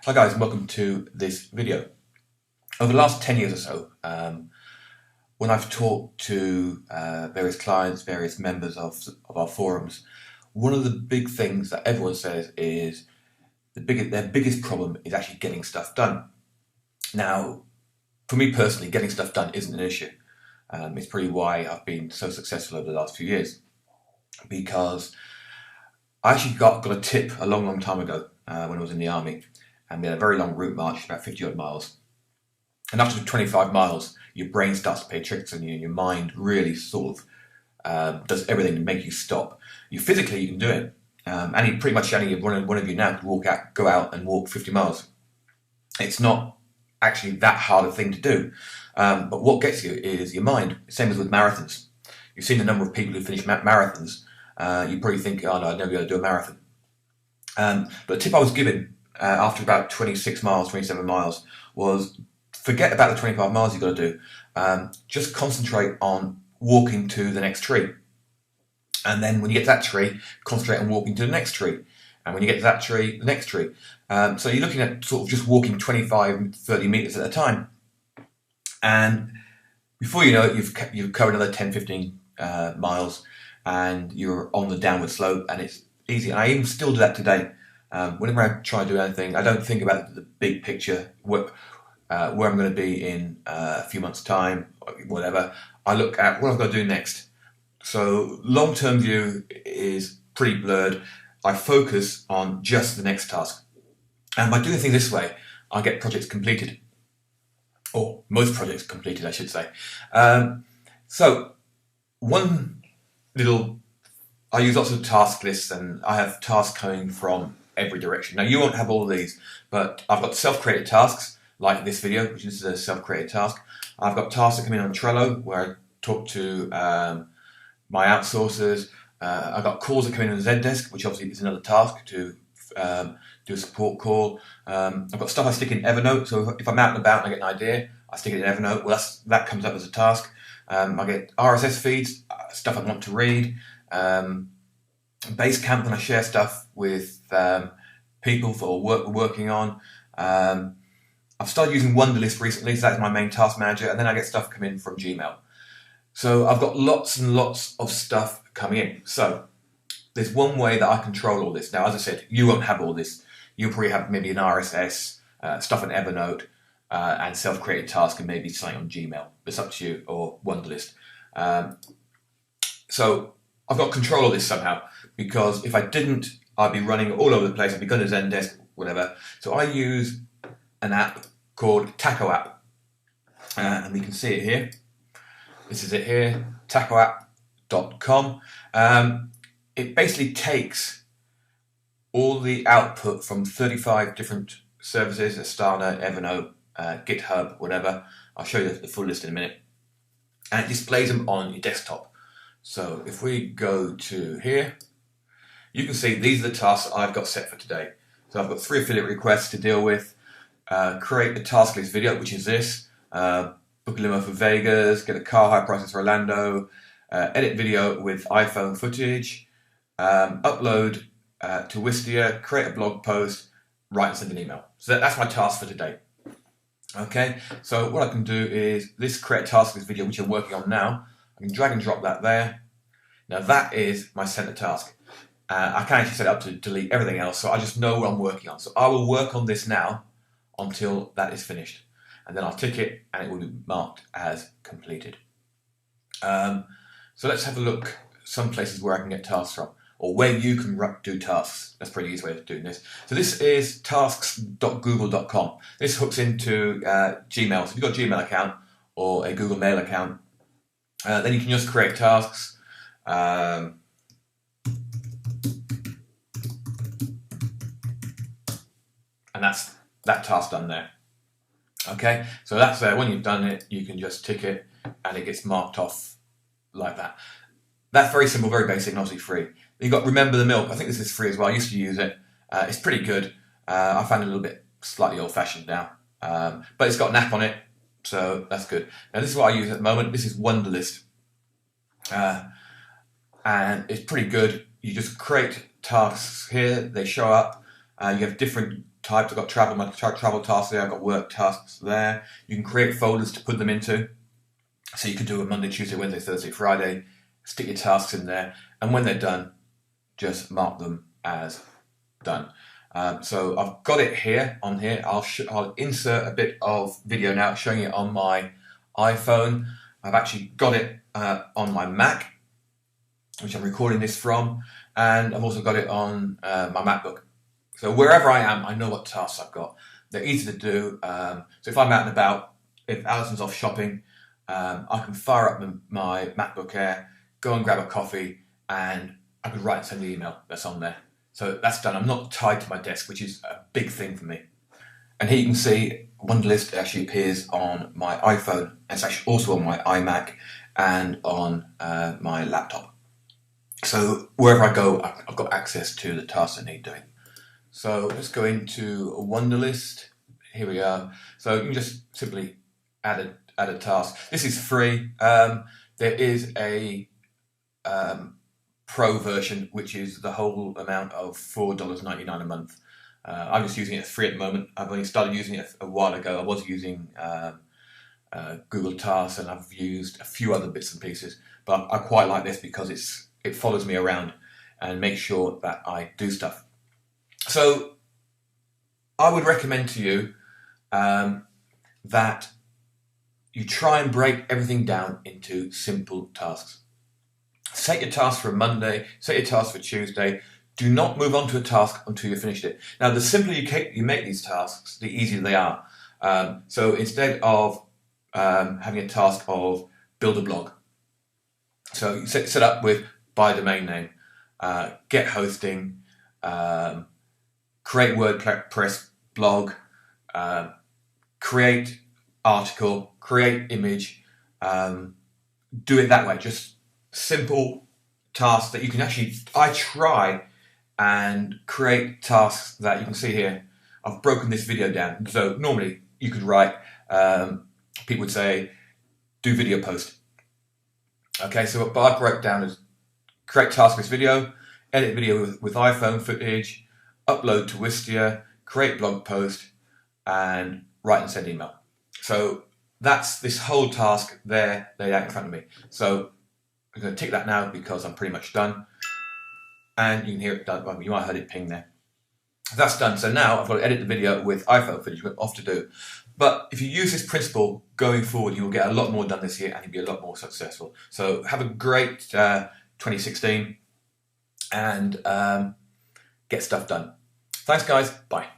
Hi guys, and welcome to this video. Over the last 10 years or so, when I've talked to various clients, various members of our forums, one of the big things that everyone says is their biggest problem is actually getting stuff done. Now, for me personally, getting stuff done isn't an issue. It's probably why I've been so successful over the last few years, because I actually got a tip a long time ago when I was in the army. And we had a very long route march, about 50 odd miles. And after 25 miles, your brain starts to play tricks on you, and your mind really sort of does everything to make you stop. Physically, you can do it. Pretty much any one of you now could go out and walk 50 miles. It's not actually that hard a thing to do. But what gets you is your mind. Same as with marathons. You've seen the number of people who finish marathons. You probably think, oh no, I'd never be able to do a marathon. But the tip I was given after about 26 miles, 27 miles, was forget about the 25 miles you've got to do. Just concentrate on walking to the next tree. And then when you get to that tree, concentrate on walking to the next tree. And when you get to that tree, the next tree. So you're looking at sort of just walking 25, 30 meters at a time. And before you know it, you've covered another 10, 15 miles, and you're on the downward slope, and it's easy. And I even still do that today. Whenever I try to do anything, I don't think about the big picture, where I'm going to be in a few months' time, whatever. I look at what I've got to do next. So long-term view is pretty blurred. I focus on just the next task. And by doing things this way, I get projects completed. Or most projects completed, I should say. So I use lots of task lists, and I have tasks coming from every direction. Now, you won't have all of these, but I've got self-created tasks, like this video, which is a self-created task. I've got tasks that come in on Trello, where I talk to my outsourcers. I've got calls that come in on Zendesk, which obviously is another task to do a support call. I've got stuff I stick in Evernote, so if I'm out and about and I get an idea, I stick it in Evernote. Well, that comes up as a task. I get RSS feeds, stuff I want to read. Basecamp, when I share stuff with people for work we're working on. I've started using Wunderlist recently, so that's my main task manager, and then I get stuff come in from Gmail. So I've got lots and lots of stuff coming in. So there's one way that I control all this. Now, as I said, you won't have all this. You'll probably have maybe an RSS, stuff in Evernote, and self-created task, and maybe something on Gmail. It's up to you, or Wunderlist. So I've got control of this somehow, because if I didn't, I'd be running all over the place. I'd be going to Zendesk, whatever. So I use an app called Taco App, and we can see it here. This is it here, tacoapp.com. It basically takes all the output from 35 different services, Asana, Evernote, GitHub, whatever. I'll show you the full list in a minute. And it displays them on your desktop. So if we go to here, you can see these are the tasks I've got set for today. So I've got 3 affiliate requests to deal with, create a task list video, which is this, book a limo for Vegas, get a car hire prices for Orlando, edit video with iPhone footage, upload to Wistia, create a blog post, write and send an email. So that's my task for today. Okay, so what I can do is this create a task list video, which I'm working on now. I can drag and drop that there. Now that is my center task. I can actually set it up to delete everything else, so I just know what I'm working on. So I will work on this now until that is finished. And then I'll tick it, and it will be marked as completed. So let's have a look some places where I can get tasks from, or where you can do tasks. That's a pretty easy way of doing this. So this is tasks.google.com. This hooks into Gmail. So if you've got a Gmail account or a Google Mail account, then you can just create tasks. And that's that task done there. Okay, so that's there. When you've done it, you can just tick it, and it gets marked off like that. That's very simple, very basic, and obviously free. You've got Remember the Milk. I think this is free as well. I used to use it. It's pretty good. I find it a little bit slightly old-fashioned now, but it's got an app on it, so that's good. Now this is what I use at the moment. This is Wunderlist, and it's pretty good. You just create tasks here. They show up. You have different types. I've got my travel tasks there, I've got work tasks there. You can create folders to put them into. So you could do a Monday, Tuesday, Wednesday, Thursday, Friday, stick your tasks in there, and when they're done, just mark them as done. So I've got it here on here. I'll insert a bit of video now showing it on my iPhone. I've actually got it on my Mac, which I'm recording this from, and I've also got it on my MacBook. So wherever I am, I know what tasks I've got. They're easy to do. So if I'm out and about, if Alison's off shopping, I can fire up my MacBook Air, go and grab a coffee, and I could write and send the email that's on there. So that's done. I'm not tied to my desk, which is a big thing for me. And here you can see Wunderlist actually appears on my iPhone. It's actually also on my iMac and on my laptop. So wherever I go, I've got access to the tasks I need doing. So let's go into Wunderlist. Here we are. So you can just simply add a task. This is free. There is a pro version, which is the whole amount of $4.99 a month. I'm just using it free at the moment. I've only started using it a while ago. I was using Google Tasks, and I've used a few other bits and pieces, but I quite like this because it follows me around and makes sure that I do stuff. So I would recommend to you that you try and break everything down into simple tasks. Set your task for Monday, set your task for Tuesday. Do not move on to a task until you've finished it. Now, the simpler you make these tasks, the easier they are. So instead of having a task of build a blog, so you set up with buy domain name, get hosting, create WordPress blog, create article, create image, do it that way. Just simple tasks that you can actually, I try and create tasks that you can see here. I've broken this video down. So normally you could write, people would say, do video post. Okay, so what I broke down is create task with video, edit video with iPhone footage, upload to Wistia, create blog post, and write and send email. So that's this whole task there laid out in front of me. So I'm going to tick that now because I'm pretty much done. And you can hear it done. Well, you might have heard it ping there. That's done. So now I've got to edit the video with iPhone footage. We've got off to do. But if you use this principle going forward, you will get a lot more done this year and you'll be a lot more successful. So have a great 2016 and get stuff done. Thanks, guys. Bye.